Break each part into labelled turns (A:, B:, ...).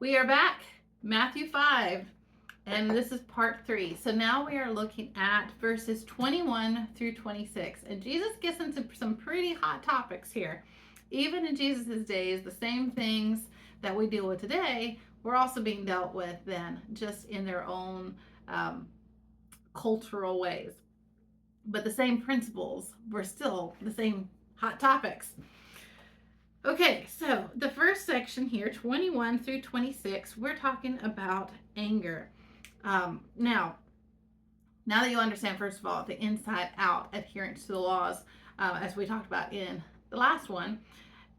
A: We are back, Matthew 5, and this is part 3. So now we are looking at verses 21 through 26. And Jesus gets into some pretty hot topics here. Even in Jesus' days, the same things that we deal with today were also being dealt with then, just in their own um, cultural ways. But the same principles were still the same hot topics. Okay, so the first section here, 21 through 26, we're talking about anger. Now, that you understand, first of all, the inside out adherence to the laws, as we talked about in the last one,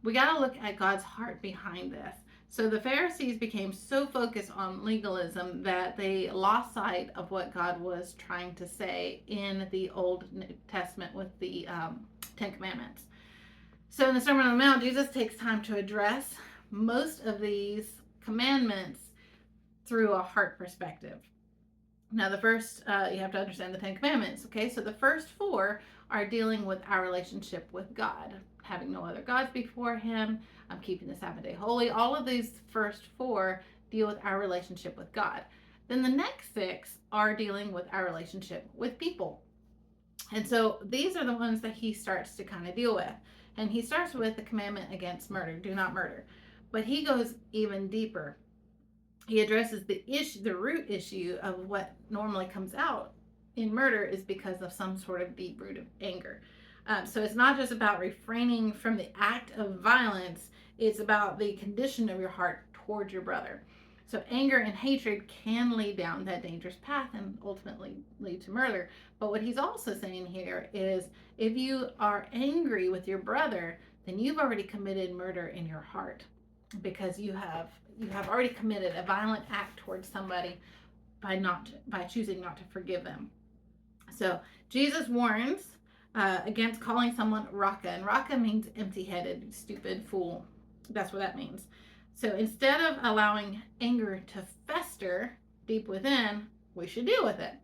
A: we got to look at God's heart behind this. So the Pharisees became so focused on legalism that they lost sight of what God was trying to say in the Old Testament with the Ten Commandments. So in the Sermon on the Mount, Jesus takes time to address most of these commandments through a heart perspective. Now, the first, you have to understand the Ten Commandments, okay? So the first 4 are dealing with our relationship with God, having no other gods before Him, keeping the Sabbath day holy. All of these first 4 deal with our relationship with God. Then the next 6 are dealing with our relationship with people. And so these are the ones that he starts to kind of deal with. And he starts with the commandment against murder, do not murder. But he goes even deeper. He addresses the root issue of what normally comes out in murder is because of some sort of deep root of anger. So it's not just about refraining from the act of violence, it's about the condition of your heart towards your brother. So anger and hatred can lead down that dangerous path and ultimately lead to murder. But what he's also saying here is if you are angry with your brother, then you've already committed murder in your heart because you have already committed a violent act towards somebody by choosing not to forgive them. So Jesus warns against calling someone raka, and raka means empty-headed, stupid, fool. That's what that means. So instead of allowing anger to fester deep within, we should deal with it.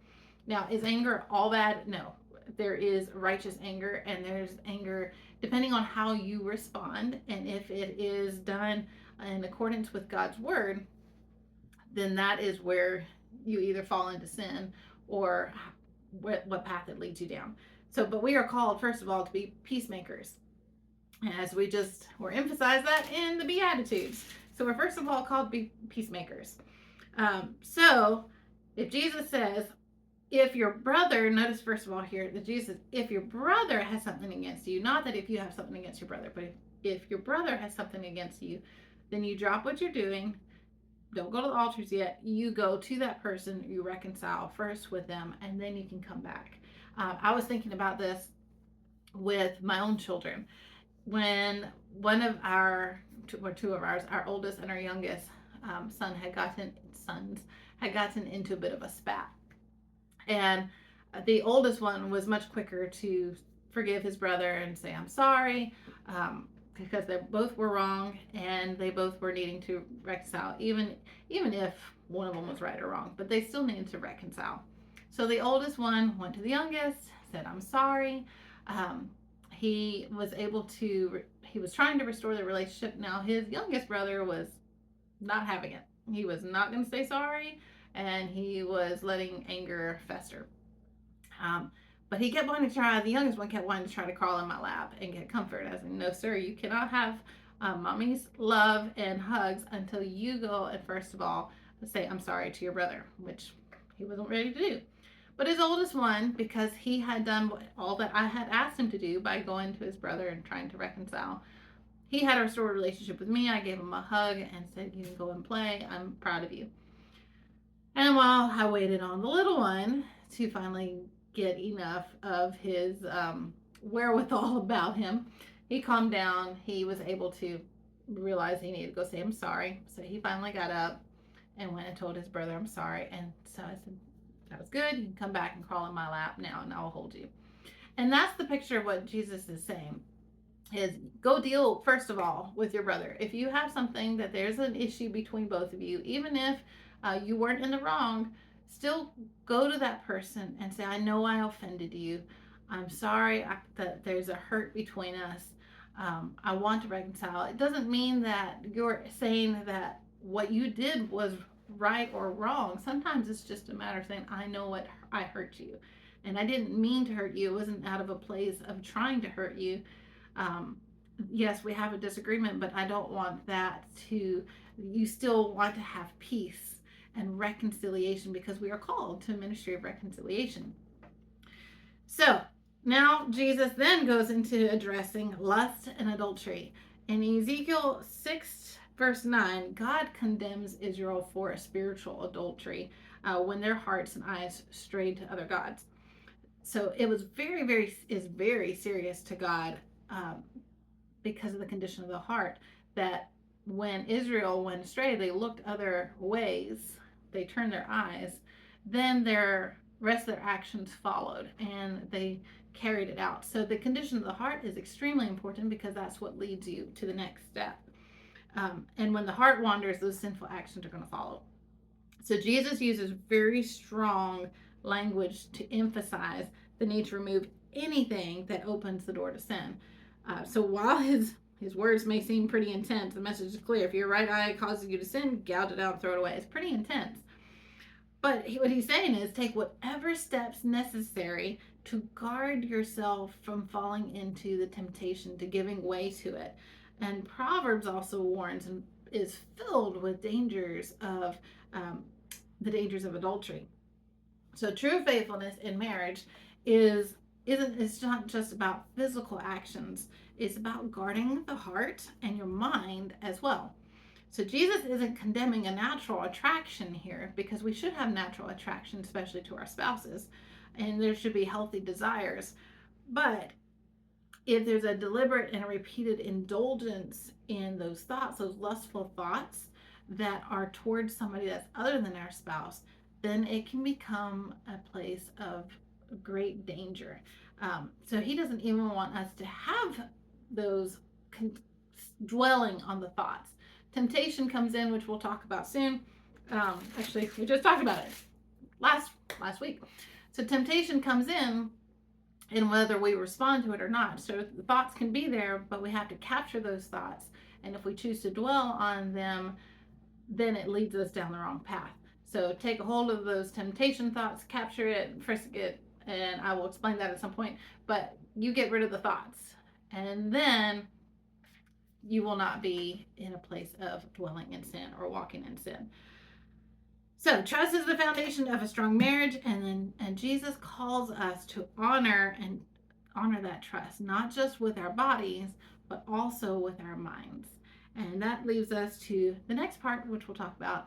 A: Now, is anger all bad? No. There is righteous anger, and there's anger depending on how you respond. And if it is done in accordance with God's word, then that is where you either fall into sin or what path it leads you down. So, but we are called, first of all, to be peacemakers. As we just were emphasized that in the Beatitudes. So we're first of all called to be peacemakers. So if Jesus says, if your brother, notice first of all here that Jesus, if your brother has something against you, not that if you have something against your brother, but if your brother has something against you, then you drop what you're doing. Don't go to the altars yet. You go to that person, you reconcile first with them, and then you can come back. I was thinking about this with my own children. When one of our, or two of ours, our oldest and our youngest sons had gotten into a bit of a spat. And the oldest one was much quicker to forgive his brother and say, I'm sorry, because they both were wrong and they both were needing to reconcile, even if one of them was right or wrong, but they still needed to reconcile. So the oldest one went to the youngest, said, I'm sorry. He was trying to restore the relationship. Now, his youngest brother was not having it. He was not going to say sorry, and he was letting anger fester. But he kept wanting to try, the youngest one kept wanting to try to crawl in my lap and get comfort. I said, no, sir, you cannot have mommy's love and hugs until you go and, first of all, say, I'm sorry to your brother, which he wasn't ready to do. But his oldest one, because he had done all that I had asked him to do by going to his brother and trying to reconcile, he had a restored relationship with me. I gave him a hug and said, you can go and play. I'm proud of you. And while I waited on the little one to finally get enough of his wherewithal about him, he calmed down. He was able to realize he needed to go say, I'm sorry. So he finally got up and went and told his brother, I'm sorry. And so I said, that was good. You can come back and crawl in my lap now, and I'll hold you. And that's the picture of what Jesus is saying, is go deal, first of all, with your brother. If you have something that there's an issue between both of you, even if you weren't in the wrong, still go to that person and say, I know I offended you. I'm sorry that there's a hurt between us. I want to reconcile. It doesn't mean that you're saying that what you did was right or wrong. Sometimes it's just a matter of saying, I know what I hurt you. And I didn't mean to hurt you. It wasn't out of a place of trying to hurt you. Um, yes, we have a disagreement, but I don't want that to, you still want to have peace and reconciliation because we are called to a ministry of reconciliation. So now Jesus then goes into addressing lust and adultery. In Ezekiel 6, verse 9, God condemns Israel for a spiritual adultery when their hearts and eyes strayed to other gods. So it was very serious to God, um, because of the condition of the heart, that when Israel went astray, they looked other ways, they turned their eyes, then their rest of their actions followed and they carried it out. So the condition of the heart is extremely important because that's what leads you to the next step. And when the heart wanders, those sinful actions are going to follow. So Jesus uses very strong language to emphasize the need to remove anything that opens the door to sin. So while his words may seem pretty intense, the message is clear. If your right eye causes you to sin, gouge it out, throw it away. It's pretty intense. But what he's saying is take whatever steps necessary to guard yourself from falling into the temptation, to giving way to it. And Proverbs also warns and is filled with dangers of the dangers of adultery. So true faithfulness in marriage isn't it's not just about physical actions. It's about guarding the heart and your mind as well. So Jesus isn't condemning a natural attraction here because we should have natural attraction, especially to our spouses, and there should be healthy desires. But if there's a deliberate and a repeated indulgence in those thoughts, those lustful thoughts that are towards somebody that's other than our spouse, then it can become a place of great danger. So he doesn't even want us to have those dwelling on the thoughts. Temptation comes in, which we'll talk about soon. Actually, we just talked about it last week. So temptation comes in, and whether we respond to it or not. So the thoughts can be there, but we have to capture those thoughts. And if we choose to dwell on them, then it leads us down the wrong path. So take a hold of those temptation thoughts, capture it, frisk it, and I will explain that at some point. But you get rid of the thoughts, and then you will not be in a place of dwelling in sin or walking in sin. So trust is the foundation of a strong marriage, and Jesus calls us to honor that trust, not just with our bodies, but also with our minds. And that leaves us to the next part, which we'll talk about